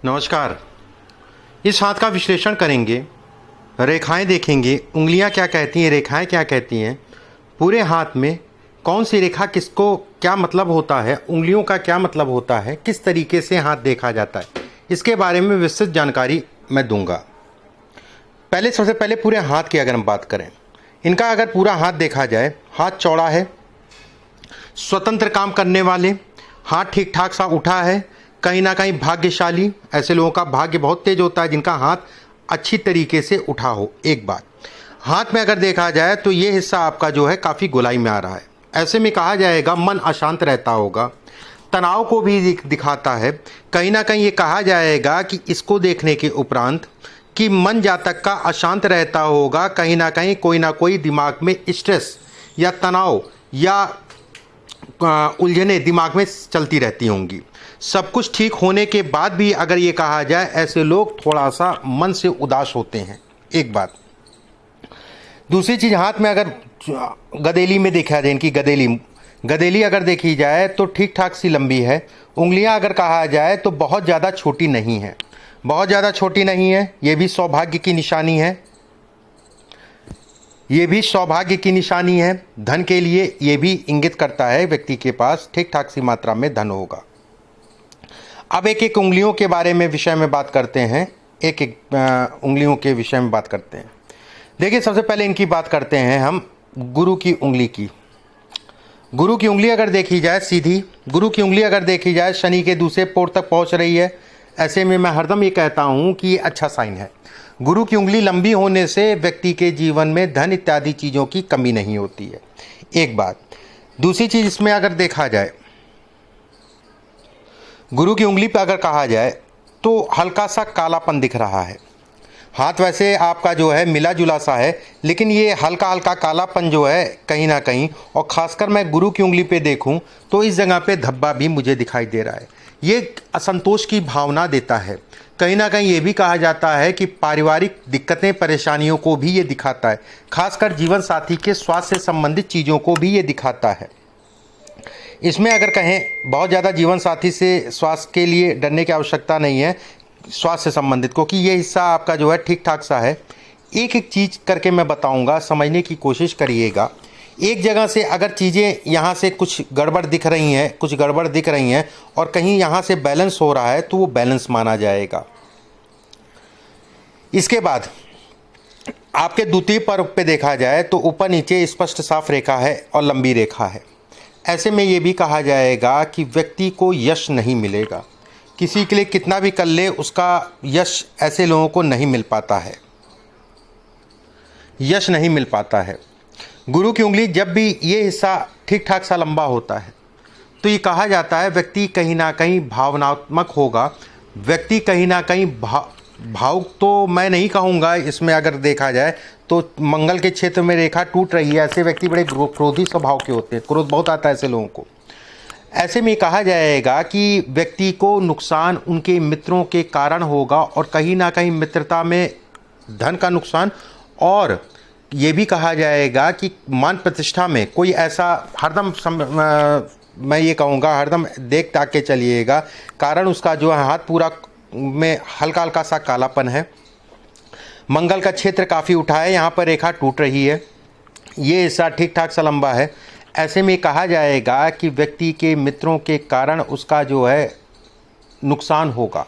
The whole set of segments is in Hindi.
नमस्कार। इस हाथ का विश्लेषण करेंगे, रेखाएं देखेंगे, उंगलियां क्या कहती हैं, रेखाएं क्या कहती हैं, पूरे हाथ में कौन सी रेखा किसको क्या मतलब होता है, उंगलियों का क्या मतलब होता है, किस तरीके से हाथ देखा जाता है, इसके बारे में विस्तृत जानकारी मैं दूंगा। सबसे पहले पूरे हाथ की अगर हम बात करें, इनका अगर पूरा हाथ देखा जाए, हाथ चौड़ा है, स्वतंत्र काम करने वाले, हाथ ठीक ठाक सा उठा है, कहीं ना कहीं भाग्यशाली, ऐसे लोगों का भाग्य बहुत तेज होता है जिनका हाथ अच्छी तरीके से उठा हो। एक बात, हाथ में अगर देखा जाए तो ये हिस्सा आपका जो है काफ़ी गोलाई में आ रहा है, ऐसे में कहा जाएगा मन अशांत रहता होगा, तनाव को भी दिखाता है। कहीं ना कहीं ये कहा जाएगा कि इसको देखने के उपरांत कि मन जातक का अशांत रहता होगा, कहीं ना कोई दिमाग में स्ट्रेस या तनाव या उलझने दिमाग में चलती रहती होंगी। सब कुछ ठीक होने के बाद भी अगर ये कहा जाए, ऐसे लोग थोड़ा सा मन से उदास होते हैं। एक बात, दूसरी चीज़, हाथ में अगर गदेली में देखा जाए, इनकी गदेली अगर देखी जाए तो ठीक ठाक सी लंबी है। उंगलियां अगर कहा जाए तो बहुत ज़्यादा छोटी नहीं है, बहुत ज़्यादा छोटी नहीं है। ये भी सौभाग्य की निशानी है, ये भी सौभाग्य की निशानी है। धन के लिए ये भी इंगित करता है व्यक्ति के पास ठीक ठाक सी मात्रा में धन होगा। अब एक एक उंगलियों के बारे में विषय में बात करते हैं, एक एक उंगलियों के विषय में बात करते हैं। देखिए, सबसे पहले इनकी बात करते हैं हम गुरु की उंगली की। गुरु की उंगली अगर देखी जाए सीधी, गुरु की उंगली अगर देखी जाए शनि के दूसरे पोर तक पहुंच रही है, ऐसे में मैं हरदम ये कहता हूं कि ये अच्छा साइन है। गुरु की उंगली लंबी होने से व्यक्ति के जीवन में धन इत्यादि चीज़ों की कमी नहीं होती है। एक बात, दूसरी चीज़ इसमें अगर देखा जाए, गुरु की उंगली पर अगर कहा जाए तो हल्का सा कालापन दिख रहा है। हाथ वैसे आपका जो है मिला जुला सा है, लेकिन ये हल्का हल्का कालापन जो है कहीं ना कहीं, और ख़ासकर मैं गुरु की उंगली पे देखूं तो इस जगह पे धब्बा भी मुझे दिखाई दे रहा है। ये असंतोष की भावना देता है। कहीं ना कहीं ये भी कहा जाता है कि पारिवारिक दिक्कतें परेशानियों को भी ये दिखाता है, खासकर जीवन साथी के स्वास्थ्य से संबंधित चीज़ों को भी ये दिखाता है। इसमें अगर कहें, बहुत ज़्यादा जीवन साथी से स्वास्थ्य के लिए डरने की आवश्यकता नहीं है, स्वास्थ्य से संबंधित, क्योंकि ये हिस्सा आपका जो है ठीक ठाक सा है। एक एक चीज़ करके मैं बताऊंगा, समझने की कोशिश करिएगा। एक जगह से अगर चीज़ें यहाँ से कुछ गड़बड़ दिख रही हैं, कुछ गड़बड़ दिख रही हैं और कहीं यहाँ से बैलेंस हो रहा है तो वो बैलेंस माना जाएगा। इसके बाद आपके द्वितीय पर्व पे देखा जाए तो ऊपर नीचे स्पष्ट साफ रेखा है और लंबी रेखा है। ऐसे में ये भी कहा जाएगा कि व्यक्ति को यश नहीं मिलेगा, किसी के लिए कितना भी कर ले उसका यश ऐसे लोगों को नहीं मिल पाता है, यश नहीं मिल पाता है। गुरु की उंगली जब भी ये हिस्सा ठीक ठाक सा लंबा होता है तो ये कहा जाता है व्यक्ति कहीं ना कहीं भावनात्मक होगा, व्यक्ति कहीं ना कहीं भावुक तो मैं नहीं कहूँगा। इसमें अगर देखा जाए तो मंगल के क्षेत्र में रेखा टूट रही है, ऐसे व्यक्ति बड़े क्रोधी स्वभाव के होते हैं, क्रोध बहुत आता है ऐसे लोगों को। ऐसे में कहा जाएगा कि व्यक्ति को नुकसान उनके मित्रों के कारण होगा और कहीं ना कहीं मित्रता में धन का नुकसान, और ये भी कहा जाएगा कि मान प्रतिष्ठा में कोई ऐसा हरदम मैं ये कहूँगा हरदम देख ताक के चलिएगा, कारण उसका जो है हाथ पूरा में हल्का हल्का सा कालापन है। मंगल का क्षेत्र काफ़ी उठा है, यहाँ पर रेखा टूट रही है, ये हिस्सा ठीक ठाक सा लंबा है। ऐसे में कहा जाएगा कि व्यक्ति के मित्रों के कारण उसका जो है नुकसान होगा।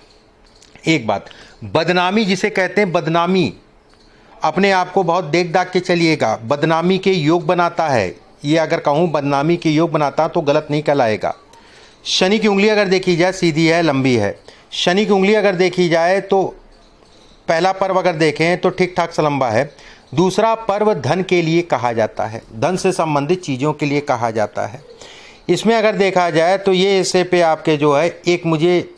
एक बात, बदनामी जिसे कहते हैं, बदनामी अपने आप को बहुत देख दाख के चलिएगा, बदनामी के योग बनाता है। ये अगर कहूँ बदनामी के योग बनाता तो गलत नहीं कहलाएगा। शनि की उंगली अगर देखी जाए सीधी है, लंबी है। शनि की उंगली अगर देखी जाए तो पहला पर्व अगर देखें तो ठीक ठाक सा लंबा है। दूसरा पर्व धन के लिए कहा जाता है, धन से संबंधित चीज़ों के लिए कहा जाता है। इसमें अगर देखा जाए तो ये हिस्से पे आपके जो है एक मुझे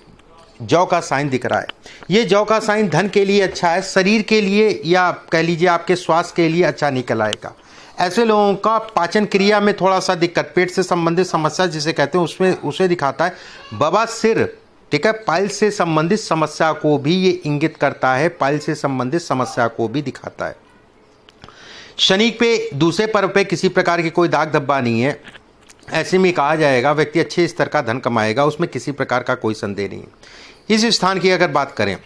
जौ का साइन दिख रहा है। ये जौ का साइन धन के लिए अच्छा है, शरीर के लिए या कह लीजिए आपके स्वास्थ्य के लिए अच्छा निकल आएगा। ऐसे लोगों का पाचन क्रिया में थोड़ा सा दिक्कत, पेट से संबंधित समस्या जिसे कहते हैं उसमें उसे दिखाता है। बवासीर, ठीक है, पाइल से संबंधित समस्या को भी ये इंगित करता है, पाइल से संबंधित समस्या को भी दिखाता है। शनि पे दूसरे पर्व पे किसी प्रकार की कोई दाग धब्बा नहीं है। ऐसे में कहा जाएगा व्यक्ति अच्छे स्तर का धन कमाएगा, उसमें किसी प्रकार का कोई संदेह नहीं है। इस स्थान की अगर बात करें,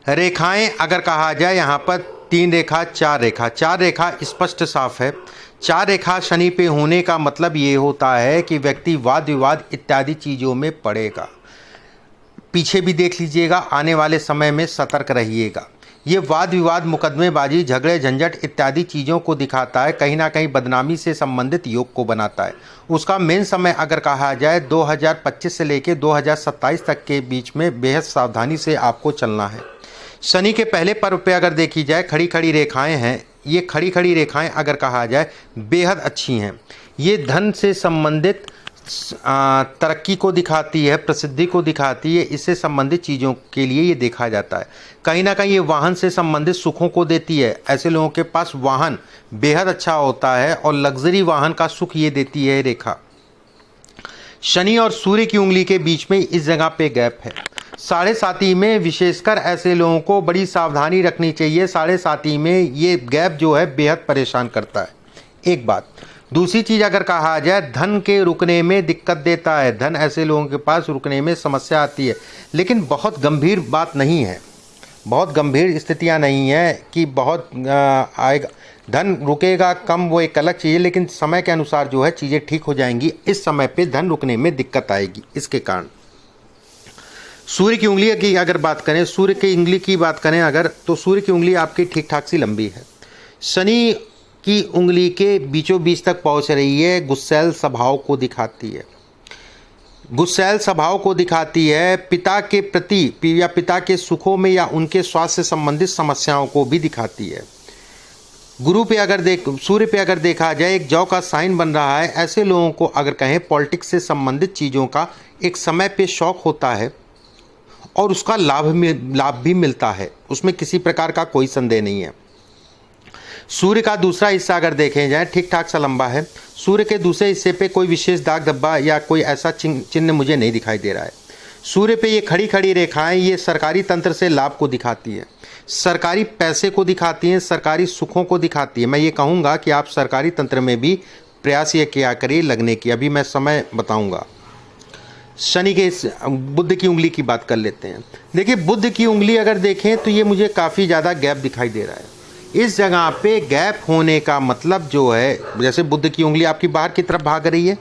रेखाएं अगर कहा जाए यहाँ पर 3 रेखा 4 रेखा, 4 रेखा स्पष्ट साफ है। 4 रेखा शनि पे होने का मतलब ये होता है कि व्यक्ति वाद विवाद इत्यादि चीज़ों में पड़ेगा। पीछे भी देख लीजिएगा, आने वाले समय में सतर्क रहिएगा। ये वाद विवाद, मुकदमेबाजी, झगड़े झंझट इत्यादि चीज़ों को दिखाता है, कहीं ना कहीं बदनामी से संबंधित योग को बनाता है। उसका मेन समय अगर कहा जाए 2025 से लेकर 2027 तक के बीच में बेहद सावधानी से आपको चलना है। शनि के पहले पर्व पे अगर देखी जाए, खड़ी खड़ी रेखाएं हैं। ये खड़ी खड़ी रेखाएं अगर कहा जाए बेहद अच्छी हैं। ये धन से संबंधित तरक्की को दिखाती है, प्रसिद्धि को दिखाती है। इससे संबंधित चीज़ों के लिए ये देखा जाता है। कहीं ना कहीं ये वाहन से संबंधित सुखों को देती है। ऐसे लोगों के पास वाहन बेहद अच्छा होता है और लग्जरी वाहन का सुख ये देती है रेखा। शनि और सूर्य की उंगली के बीच में इस जगह पे गैप है। 7.5 में विशेषकर ऐसे लोगों को बड़ी सावधानी रखनी चाहिए। 7.5 में ये गैप जो है बेहद परेशान करता है, एक बात। दूसरी चीज़ अगर कहा जाए, धन के रुकने में दिक्कत देता है। धन ऐसे लोगों के पास रुकने में समस्या आती है, लेकिन बहुत गंभीर बात नहीं है, बहुत गंभीर स्थितियां नहीं है कि बहुत आएगा धन रुकेगा कम, वो एक अलग चीज़ है। लेकिन समय के अनुसार जो है चीज़ें ठीक हो जाएंगी। इस समय पे धन रुकने में दिक्कत आएगी इसके कारण। सूर्य की उंगली की अगर बात करें, सूर्य की उंगली की बात करें अगर, तो सूर्य की उंगली आपकी ठीक ठाक सी लंबी है। शनि की उंगली के बीचों बीच तक पहुंच रही है। गुस्सैल स्वभाव को दिखाती है, गुस्सैल स्वभाव को दिखाती है। पिता के प्रति या पिता के सुखों में या उनके स्वास्थ्य से संबंधित समस्याओं को भी दिखाती है। गुरु पे अगर सूर्य पे अगर देखा जाए, एक जौ का साइन बन रहा है। ऐसे लोगों को अगर कहें पॉलिटिक्स से संबंधित चीज़ों का एक समय पे शौक होता है और उसका लाभ भी मिलता है, उसमें किसी प्रकार का कोई संदेह नहीं है। सूर्य का दूसरा हिस्सा अगर देखें जाए, ठीक ठाक सा लंबा है। सूर्य के दूसरे हिस्से पे कोई विशेष दाग धब्बा या कोई ऐसा चिन्ह मुझे नहीं दिखाई दे रहा है। सूर्य पे ये खड़ी खड़ी रेखाएं ये सरकारी तंत्र से लाभ को दिखाती है, सरकारी पैसे को दिखाती हैं, सरकारी सुखों को दिखाती है। मैं ये कहूँगा कि आप सरकारी तंत्र में भी प्रयास ये किया करिए लगने की। अभी मैं समय बताऊँगा। शनि के बुध की उंगली की बात कर लेते हैं। देखिए, बुध की उंगली अगर देखें तो ये मुझे काफ़ी ज़्यादा गैप दिखाई दे रहा है। इस जगह पे गैप होने का मतलब जो है, जैसे बुध की उंगली आपकी बाहर की तरफ भाग रही है,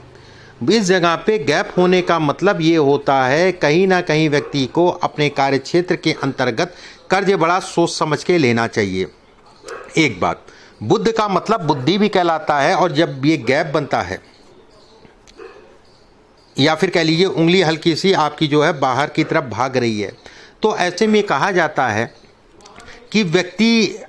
इस जगह पे गैप होने का मतलब ये होता है कहीं ना कहीं व्यक्ति को अपने कार्य क्षेत्र के अंतर्गत कर्ज बड़ा सोच समझ के लेना चाहिए। एक बात, बुध का मतलब बुद्धि भी कहलाता है। और जब ये गैप बनता है या फिर कह लीजिए उंगली हल्की सी आपकी जो है बाहर की तरफ भाग रही है, तो ऐसे में कहा जाता है कि व्यक्ति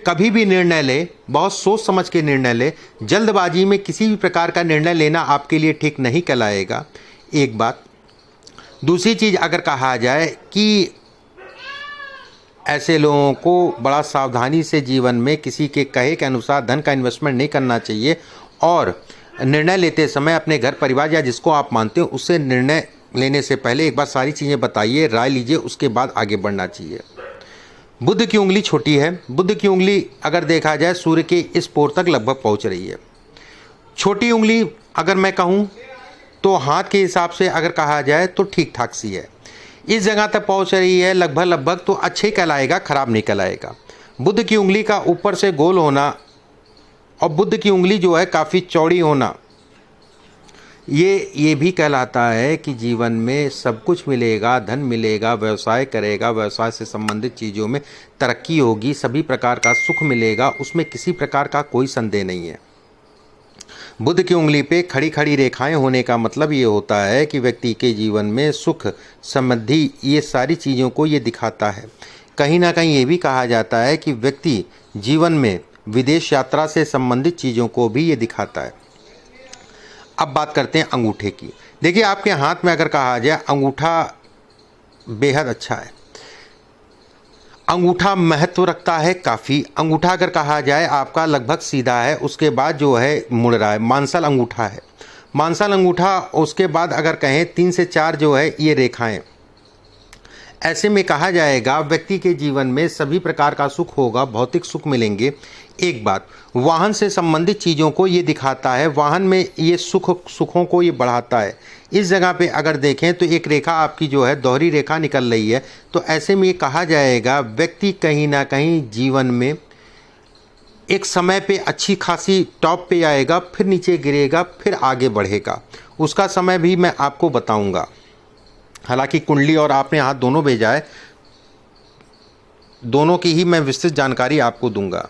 कभी भी निर्णय ले, बहुत सोच समझ के निर्णय ले। जल्दबाजी में किसी भी प्रकार का निर्णय लेना आपके लिए ठीक नहीं कहलाएगा, एक बात। दूसरी चीज़ अगर कहा जाए कि ऐसे लोगों को बड़ा सावधानी से जीवन में किसी के कहे के अनुसार धन का इन्वेस्टमेंट नहीं करना चाहिए और निर्णय लेते समय अपने घर परिवार या जिसको आप मानते हो उससे निर्णय लेने से पहले एक बार सारी चीज़ें बताइए, राय लीजिए, उसके बाद आगे बढ़ना चाहिए। बुध की उंगली छोटी है। बुध की उंगली अगर देखा जाए सूर्य के इस पोर तक लगभग पहुंच रही है। छोटी उंगली अगर मैं कहूं तो हाथ के हिसाब से अगर कहा जाए तो ठीक ठाक सी है। इस जगह तक पहुंच रही है लगभग, तो अच्छे ही कहलाएगा, खराब नहीं कहलाएगा। बुध की उंगली का ऊपर से गोल होना और बुध की उंगली जो है काफ़ी चौड़ी होना, ये भी कहलाता है कि जीवन में सब कुछ मिलेगा, धन मिलेगा, व्यवसाय करेगा, व्यवसाय से संबंधित चीज़ों में तरक्की होगी, सभी प्रकार का सुख मिलेगा, उसमें किसी प्रकार का कोई संदेह नहीं है। बुध की उंगली पे खड़ी खड़ी रेखाएं होने का मतलब ये होता है कि व्यक्ति के जीवन में सुख, समृद्धि, ये सारी चीज़ों को ये दिखाता है। कहीं ना कहीं ये भी कहा जाता है कि व्यक्ति जीवन में विदेश यात्रा से संबंधित चीज़ों को भी ये दिखाता है। अब बात करते हैं अंगूठे की। देखिए, आपके हाथ में अगर कहा जाए अंगूठा बेहद अच्छा है, अंगूठा महत्व रखता है काफ़ी। अंगूठा अगर कहा जाए आपका लगभग सीधा है, उसके बाद जो है मुड़ रहा है, मांसल अंगूठा है। मांसल अंगूठा, उसके बाद अगर कहें 3 से 4 जो है ये रेखाएं। ऐसे में कहा जाएगा व्यक्ति के जीवन में सभी प्रकार का सुख होगा, भौतिक सुख मिलेंगे। एक बात, वाहन से संबंधित चीज़ों को ये दिखाता है, वाहन में ये सुखों को ये बढ़ाता है। इस जगह पे अगर देखें तो एक रेखा आपकी जो है दोहरी रेखा निकल रही है, तो ऐसे में ये कहा जाएगा व्यक्ति कहीं ना कहीं जीवन में एक समय पे अच्छी खासी टॉप पे आएगा, फिर नीचे गिरेगा, फिर आगे बढ़ेगा। उसका समय भी मैं आपको बताऊंगा। हालांकि कुंडली और आपने हाथ दोनों भेजा है, दोनों की ही मैं विस्तृत जानकारी आपको दूंगा।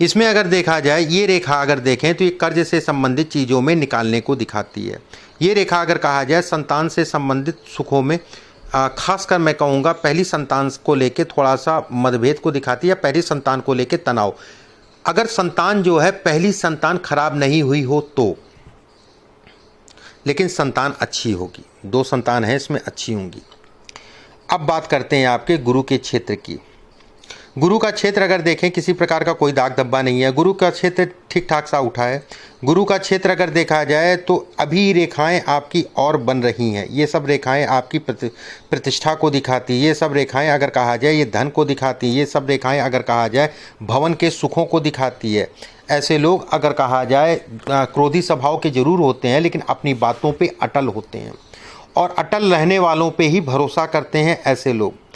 इसमें अगर देखा जाए, ये रेखा अगर देखें तो ये कर्ज से संबंधित चीज़ों में निकालने को दिखाती है। ये रेखा अगर कहा जाए संतान से संबंधित सुखों में, खासकर मैं कहूँगा पहली संतान को लेके थोड़ा सा मतभेद को दिखाती है, पहली संतान को लेके तनाव। अगर संतान जो है पहली संतान खराब नहीं हुई हो तो, लेकिन संतान अच्छी होगी, 2 संतान है इसमें अच्छी होंगी। अब बात करते हैं आपके गुरु के क्षेत्र की। गुरु का क्षेत्र अगर देखें किसी प्रकार का कोई दाग धब्बा नहीं है, गुरु का क्षेत्र ठीक ठाक सा उठा है। गुरु का क्षेत्र अगर देखा जाए तो अभी रेखाएं आपकी और बन रही हैं, ये सब रेखाएं आपकी प्रतिष्ठा को दिखाती है, ये सब रेखाएं अगर कहा जाए ये धन को दिखाती है, ये सब रेखाएं अगर कहा जाए भवन के सुखों को दिखाती है। ऐसे लोग अगर कहा जाए क्रोधी स्वभाव के जरूर होते हैं, लेकिन अपनी बातों पर अटल होते हैं और अटल रहने वालों पर ही भरोसा करते हैं। ऐसे लोग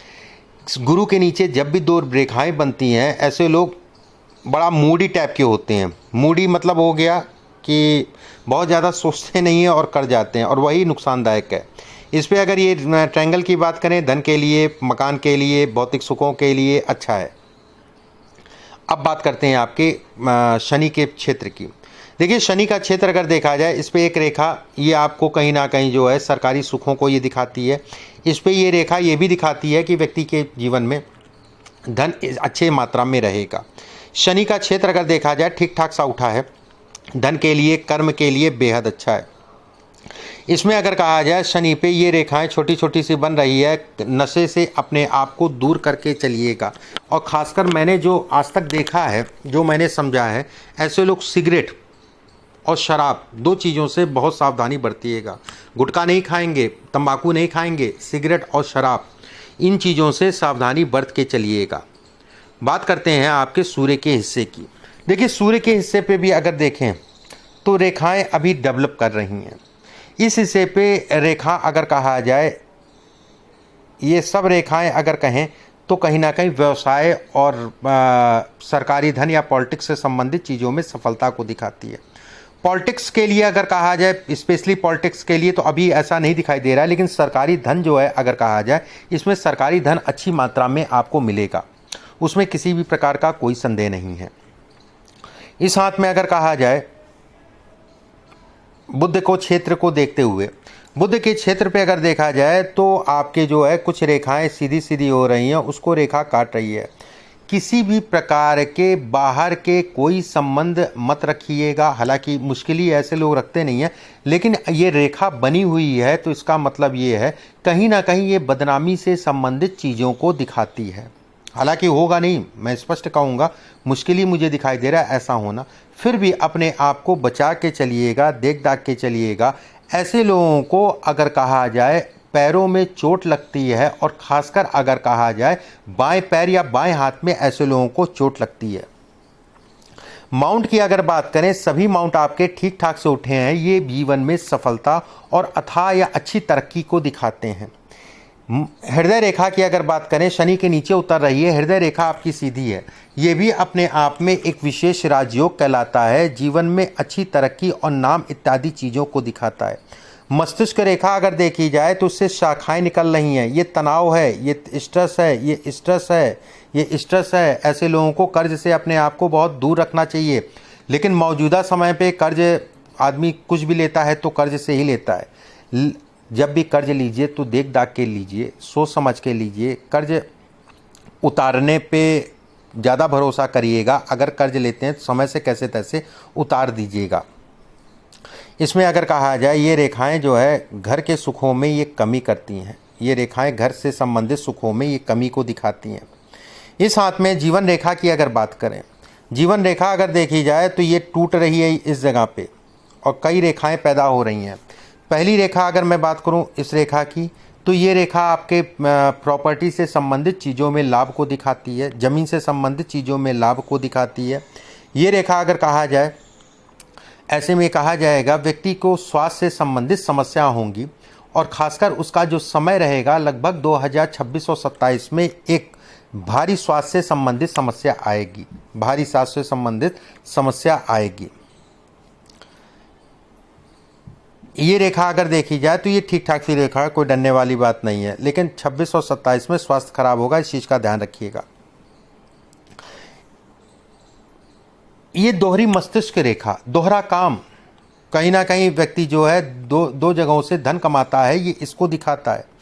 गुरु के नीचे जब भी 2 रेखाएं बनती हैं, ऐसे लोग बड़ा मूडी टाइप के होते हैं। मूडी मतलब हो गया कि बहुत ज़्यादा सोचते नहीं हैं और कर जाते हैं, और वही नुकसानदायक है। इस पे अगर ये ट्रायंगल की बात करें, धन के लिए, मकान के लिए, भौतिक सुखों के लिए अच्छा है। अब बात करते हैं आपके शनि के क्षेत्र की। देखिए शनि का क्षेत्र अगर देखा जाए, इस पे एक रेखा ये आपको कहीं ना कहीं जो है सरकारी सुखों को ये दिखाती है। इस पे ये रेखा ये भी दिखाती है कि व्यक्ति के जीवन में धन अच्छे मात्रा में रहेगा। शनि का क्षेत्र अगर देखा जाए ठीक ठाक सा उठा है, धन के लिए, कर्म के लिए बेहद अच्छा है। इसमें अगर कहा जाए शनि पे ये रेखाएं छोटी छोटी सी बन रही है, नशे से अपने आप को दूर करके चलिएगा। और ख़ासकर मैंने जो आज तक देखा है, जो मैंने समझा है, ऐसे लोग सिगरेट और शराब 2 चीज़ों से बहुत सावधानी बरतिएगा। गुटखा नहीं खाएंगे, तंबाकू नहीं खाएंगे, सिगरेट और शराब, इन चीज़ों से सावधानी बरत के चलिएगा। बात करते हैं आपके सूर्य के हिस्से की। देखिए सूर्य के हिस्से पे भी अगर देखें तो रेखाएं अभी डेवलप कर रही हैं। इस हिस्से पे रेखा अगर कहा जाए, ये सब रेखाएं अगर कहें तो कहीं ना कहीं व्यवसाय और सरकारी धन या पॉलिटिक्स से संबंधित चीज़ों में सफलता को दिखाती है। पॉलिटिक्स के लिए अगर कहा जाए, स्पेशली पॉलिटिक्स के लिए तो अभी ऐसा नहीं दिखाई दे रहा है, लेकिन सरकारी धन जो है अगर कहा जाए, इसमें सरकारी धन अच्छी मात्रा में आपको मिलेगा, उसमें किसी भी प्रकार का कोई संदेह नहीं है। इस हाथ में अगर कहा जाए बुध को क्षेत्र को देखते हुए, बुध के क्षेत्र पे अगर देखा जाए तो आपके जो है कुछ रेखाएं सीधी सीधी हो रही हैं, उसको रेखा काट रही है। किसी भी प्रकार के बाहर के कोई संबंध मत रखिएगा। हालांकि मुश्किल ही ऐसे लोग रखते नहीं हैं, लेकिन ये रेखा बनी हुई है तो इसका मतलब ये है कहीं ना कहीं ये बदनामी से संबंधित चीज़ों को दिखाती है। हालांकि होगा नहीं, मैं स्पष्ट कहूँगा, मुश्किल ही मुझे दिखाई दे रहा है ऐसा होना। फिर भी अपने आप को बचा के चलिएगा, देख दाख के चलिएगा। ऐसे लोगों को अगर कहा जाए पैरों में चोट लगती है, और ख़ासकर अगर कहा जाए बाएं पैर या बाएं हाथ में ऐसे लोगों को चोट लगती है। माउंट की अगर बात करें, सभी माउंट आपके ठीक ठाक से उठे हैं। ये जीवन में सफलता और अथाह या अच्छी तरक्की को दिखाते हैं। हृदय रेखा की अगर बात करें, शनि के नीचे उतर रही है, हृदय रेखा आपकी सीधी है। ये भी अपने आप में एक विशेष राजयोग कहलाता है, जीवन में अच्छी तरक्की और नाम इत्यादि चीज़ों को दिखाता है। मस्तिष्क रेखा अगर देखी जाए तो उससे शाखाएं निकल रही हैं। ये तनाव है, ये स्ट्रेस है, ये स्ट्रेस है, ये स्ट्रेस है। ऐसे लोगों को कर्ज से अपने आप को बहुत दूर रखना चाहिए। लेकिन मौजूदा समय पे कर्ज आदमी कुछ भी लेता है तो कर्ज से ही लेता है। जब भी कर्ज लीजिए तो देख दाख के लीजिए, सोच समझ के लीजिए। कर्ज उतारने पे ज़्यादा भरोसा करिएगा। अगर कर्ज लेते हैं तो समय से कैसे तैसे उतार दीजिएगा। इसमें अगर कहा जाए ये रेखाएं जो है घर के सुखों में ये कमी करती हैं। ये रेखाएं घर से संबंधित सुखों में ये कमी को दिखाती हैं। इस हाथ में जीवन रेखा की अगर बात करें, जीवन रेखा अगर देखी जाए तो ये टूट रही है इस जगह पे, और कई रेखाएं पैदा हो रही हैं। पहली रेखा अगर मैं बात करूं इस रेखा की, तो ये रेखा आपके प्रॉपर्टी से संबंधित चीज़ों में लाभ को दिखाती है, ज़मीन से संबंधित चीज़ों में लाभ को दिखाती है। ये रेखा अगर कहा जाए ऐसे में कहा जाएगा व्यक्ति को स्वास्थ्य से संबंधित समस्या होंगी और खासकर उसका जो समय रहेगा लगभग 2026 और 27 में एक भारी स्वास्थ्य से संबंधित समस्या आएगी, भारी स्वास्थ्य से संबंधित समस्या आएगी। ये रेखा अगर देखी जाए तो ये ठीक ठाक सी रेखा है, कोई डरने वाली बात नहीं है, लेकिन 26 और 27 में स्वास्थ्य खराब होगा, इस चीज़ का ध्यान रखिएगा। ये दोहरी मस्तिष्क रेखा, दोहरा काम, कहीं ना कहीं व्यक्ति जो है दो जगहों से धन कमाता है, ये इसको दिखाता है।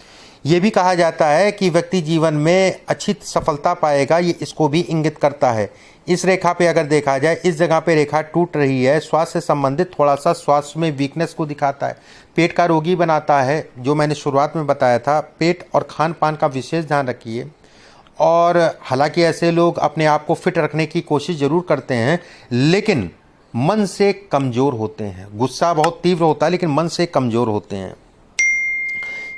ये भी कहा जाता है कि व्यक्ति जीवन में अच्छी सफलता पाएगा, ये इसको भी इंगित करता है। इस रेखा पे अगर देखा जाए, इस जगह पे रेखा टूट रही है, स्वास्थ्य से संबंधित थोड़ा सा स्वास्थ्य में वीकनेस को दिखाता है, पेट का रोगी बनाता है, जो मैंने शुरुआत में बताया था। पेट और खान पान का विशेष ध्यान रखिए। और हालांकि ऐसे लोग अपने आप को फिट रखने की कोशिश ज़रूर करते हैं, लेकिन मन से कमज़ोर होते हैं। गुस्सा बहुत तीव्र होता है, लेकिन मन से कमज़ोर होते हैं।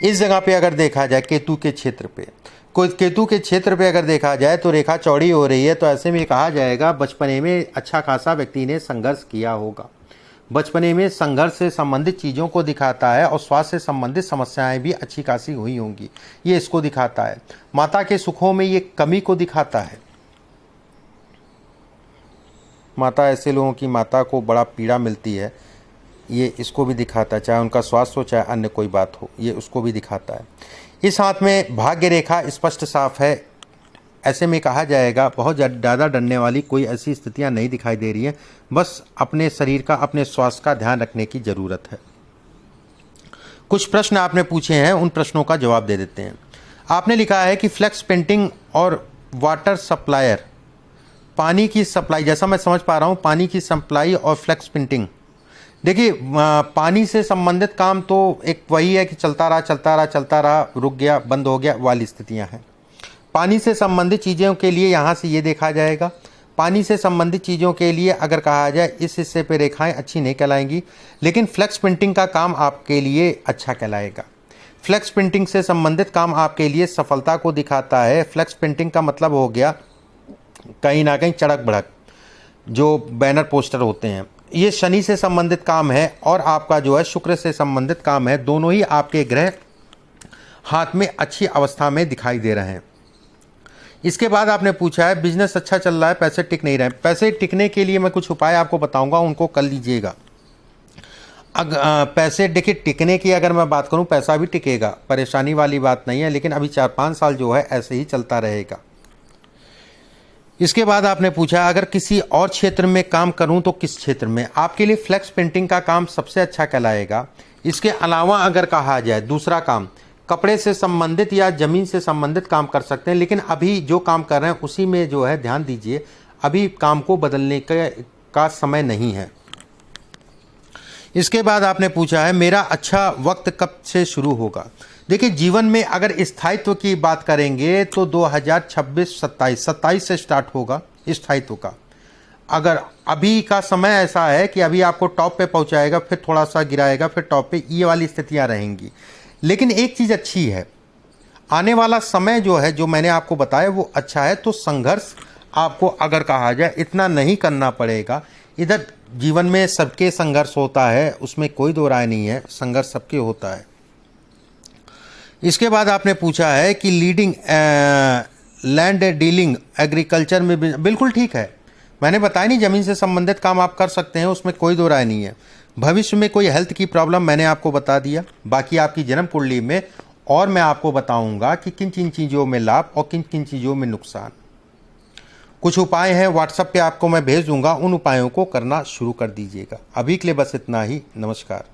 इस जगह पे अगर देखा जाए केतु के क्षेत्र पे, कोई केतु के क्षेत्र पे अगर देखा जाए तो रेखा चौड़ी हो रही है, तो ऐसे में कहा जाएगा बचपने में अच्छा खासा व्यक्ति ने संघर्ष किया होगा। बचपने में संघर्ष से संबंधित चीज़ों को दिखाता है और स्वास्थ्य से संबंधित समस्याएं भी अच्छी खासी हुई होंगी, ये इसको दिखाता है। माता के सुखों में ये कमी को दिखाता है। माता, ऐसे लोगों की माता को बड़ा पीड़ा मिलती है, ये इसको भी दिखाता है, चाहे उनका स्वास्थ्य हो चाहे अन्य कोई बात हो, ये उसको भी दिखाता है। इस हाथ में भाग्य रेखा स्पष्ट साफ है। ऐसे में कहा जाएगा बहुत ज़्यादा डरने वाली कोई ऐसी स्थितियां नहीं दिखाई दे रही हैं, बस अपने शरीर का, अपने स्वास्थ्य का ध्यान रखने की ज़रूरत है। कुछ प्रश्न आपने पूछे हैं, उन प्रश्नों का जवाब दे देते हैं। आपने लिखा है कि फ्लेक्स पेंटिंग और वाटर सप्लायर, पानी की सप्लाई, जैसा मैं समझ पा रहा हूँ पानी की सप्लाई और फ्लेक्स पेंटिंग। देखिए, पानी से संबंधित काम तो एक वही है कि चलता रहा, रुक गया, बंद हो गया वाली स्थितियां हैं। पानी से संबंधित चीज़ों के लिए यहाँ से ये देखा जाएगा, पानी से संबंधित चीज़ों के लिए अगर कहा जाए इस हिस्से पे रेखाएं अच्छी नहीं कहलाएंगी, लेकिन फ्लेक्स प्रिंटिंग का काम आपके लिए अच्छा कहलाएगा। फ्लेक्स प्रिंटिंग से संबंधित काम आपके लिए सफलता को दिखाता है। फ्लेक्स प्रिंटिंग का मतलब हो गया कहीं ना कहीं चड़क भड़क, जो बैनर पोस्टर होते हैं, ये शनि से संबंधित काम है और आपका जो है शुक्र से संबंधित काम है। दोनों ही आपके ग्रह हाथ में अच्छी अवस्था में दिखाई दे रहे हैं। इसके बाद आपने पूछा है बिजनेस अच्छा चल रहा है, पैसे टिक नहीं रहे। पैसे टिकने के लिए मैं कुछ उपाय आपको बताऊंगा, उनको कर लीजिएगा। पैसे देखिए, टिकने की अगर मैं बात करूं, पैसा भी टिकेगा, परेशानी वाली बात नहीं है, लेकिन अभी 4-5 साल जो है ऐसे ही चलता रहेगा। इसके बाद आपने पूछा अगर किसी और क्षेत्र में काम करूं तो किस क्षेत्र में। आपके लिए फ्लेक्स पेंटिंग का काम सबसे अच्छा कहलाएगा। इसके अलावा अगर कहा जाए दूसरा काम, कपड़े से संबंधित या ज़मीन से संबंधित काम कर सकते हैं, लेकिन अभी जो काम कर रहे हैं उसी में जो है ध्यान दीजिए, अभी काम को बदलने का समय नहीं है। इसके बाद आपने पूछा है मेरा अच्छा वक्त कब से शुरू होगा। देखिए, जीवन में अगर स्थायित्व की बात करेंगे तो 2026-27 से स्टार्ट होगा स्थायित्व का। अगर अभी का समय ऐसा है कि अभी आपको टॉप पे पहुंचाएगा, फिर थोड़ा सा गिराएगा, फिर टॉप पे, ये वाली स्थितियां रहेंगी। लेकिन एक चीज़ अच्छी है, आने वाला समय जो है, जो मैंने आपको बताया वो अच्छा है। तो संघर्ष आपको अगर कहा जाए इतना नहीं करना पड़ेगा। इधर जीवन में सबके संघर्ष होता है, उसमें कोई दो राय नहीं है, संघर्ष सबके होता है। इसके बाद आपने पूछा है कि लीडिंग लैंड डीलिंग एग्रीकल्चर में, बिल्कुल ठीक है, मैंने बताया नहीं, ज़मीन से संबंधित काम आप कर सकते हैं, उसमें कोई दो राय नहीं है। भविष्य में कोई हेल्थ की प्रॉब्लम मैंने आपको बता दिया, बाकी आपकी जन्म कुंडली में और मैं आपको बताऊंगा कि किन किन चीज़ों में लाभ और किन किन चीज़ों में नुकसान। कुछ उपाय हैं व्हाट्सएप पे आपको मैं भेज दूंगा, उन उपायों को करना शुरू कर दीजिएगा। अभी के लिए बस इतना ही, नमस्कार।